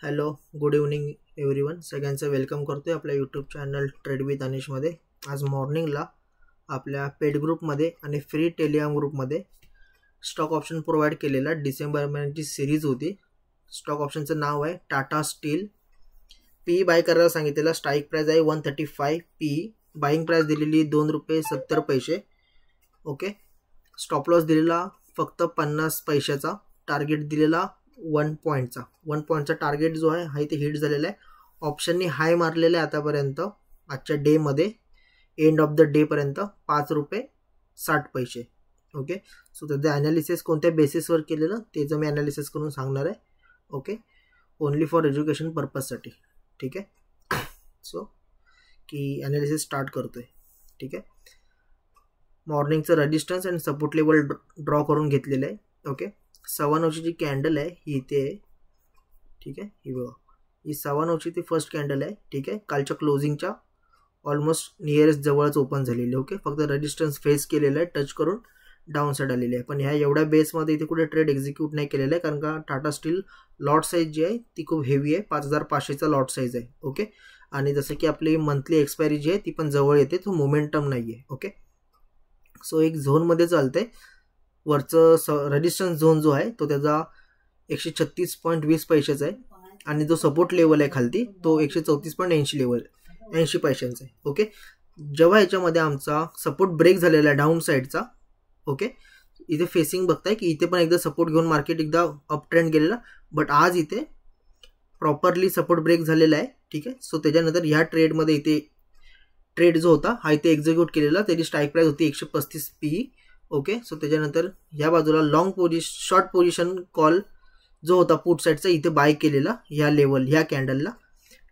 Hello, good evening everyone. सगळ्यांचं welcome करतोय आपल्या यूट्यूब चॅनल ट्रेड विथ अनिशमध्ये. आज मॉर्निंगला आपल्या पेड ग्रुपमध्ये आणि फ्री टेलिग्राम ग्रुपमध्ये स्टॉक ऑप्शन प्रोव्हाइड केलेला डिसेंबर महिन्याची सिरीज होती. स्टॉक ऑप्शनचं नाव आहे टाटा स्टील. पी बाय करायला सांगितलेला. स्ट्राईक प्राइस आहे 135 पी. बाईंग प्राइस दिलेली ₹2.70. ओके. स्टॉप लॉस दिलेला फक्त 50 पैशाचा. टार्गेट दिलेला 1 पॉईंटचा टार्गेट जो आहे हा इथे हिट झालेला आहे. ऑप्शननी हाय मारलेला आहे आतापर्यंत आजच्या डेमध्ये. एंड ऑफ द डे पर्यंत ₹5.60. ओके. सो त्याचं ॲनालिसिस कोणत्या बेसिसवर केलेलं त्याचं मी ॲनालिसिस करून सांगणार आहे. ओके. ओनली फॉर एज्युकेशन पर्पजसाठी. ठीक आहे. सो की ॲनालिसिस स्टार्ट करतोय. ठीक आहे. मॉर्निंगचं resistance and support level draw करून घेतलेलं आहे. ओके. 9:15ची जी कॅन्डल आहे ही इथे आहे. ठीक आहे. ही बघा, ही 9:15ची ती फर्स्ट कॅन्डल आहे. ठीक आहे. कालच्या क्लोजिंगच्या ऑलमोस्ट नियरेस्ट जवळच ओपन झालेली. ओके. फक्त रेजिस्टन्स फेस केलेलं आहे, टच करून डाऊन साईड आलेली आहे. पण ह्या एवढ्या बेसमध्ये इथे कुठे ट्रेड एक्झिक्यूट नाही केलेलं आहे, कारण का टाटा स्टील लॉट साईज जी आहे ती खूप हेवी आहे. 5500चा लॉट साईज आहे. ओके. आणि जसं की आपली मंथली एक्सपायरी जी आहे ती पण जवळ येते, तो मोमेंटम नाही आहे. ओके. सो एक झोनमध्ये चालतंय. वरचं रेजिस्टन्स झोन जो आहे तो त्याचा 136.20 पैशाचा आहे आणि जो सपोर्ट लेवल आहे खालती तो 134.80 लेवल 80 पैशांचा आहे. ओके. जेव्हा याच्यामध्ये आमचा सपोर्ट ब्रेक झालेला आहे डाऊन साईडचा. ओके. इथे फेसिंग बघताय की इथे पण एकदा सपोर्ट घेऊन मार्केट एकदा अप ट्रेंड गेलेला, बट आज इथे प्रॉपरली सपोर्ट ब्रेक झालेला आहे. ठीक आहे. सो त्याच्यानंतर ह्या ट्रेडमध्ये इथे ट्रेड जो होता हा इथे एक्झिक्यूट केलेला. त्याची स्ट्राईक प्राइस होती 135 पी. ओके. सो त्याच्यानंतर या बाजूला शॉर्ट पोझिशन कॉल जो होता पुट साईडचा इथे बाय केलेला ह्या लेवल ह्या कॅन्डलला.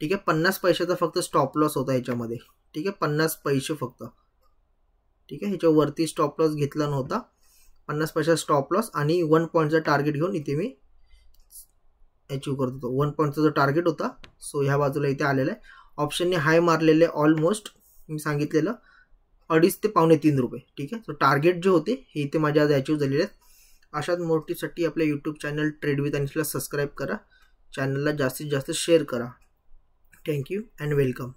ठीक आहे. 50 पैशाचा फक्त स्टॉप लॉस होता ह्याच्यामध्ये. ठीक आहे. 50 पैसे फक्त. ठीक आहे. ह्याच्यावरती स्टॉप लॉस घेतला नव्हता. 50 पैसा स्टॉप लॉस आणि 1 पॉईंटचा टार्गेट घेऊन इथे मी अचीव करत होतो. 1 पॉईंटचा जो टार्गेट होता सो ह्या बाजूला इथे आलेला आहे. ऑप्शनने हाय मारलेले ऑलमोस्ट मी सांगितलेलं 2.5 ते ₹3.25. ठीक आहे. सो टार्गेट जे होते हे इथे माझ्या आज अचीव झालेले आहेत. अशाच मोठीसाठी आपल्या यूट्यूब चॅनल ट्रेड विथ अनिशला सबस्क्राईब करा. चॅनलला जास्तीत जास्त शेअर करा. Thank you and welcome.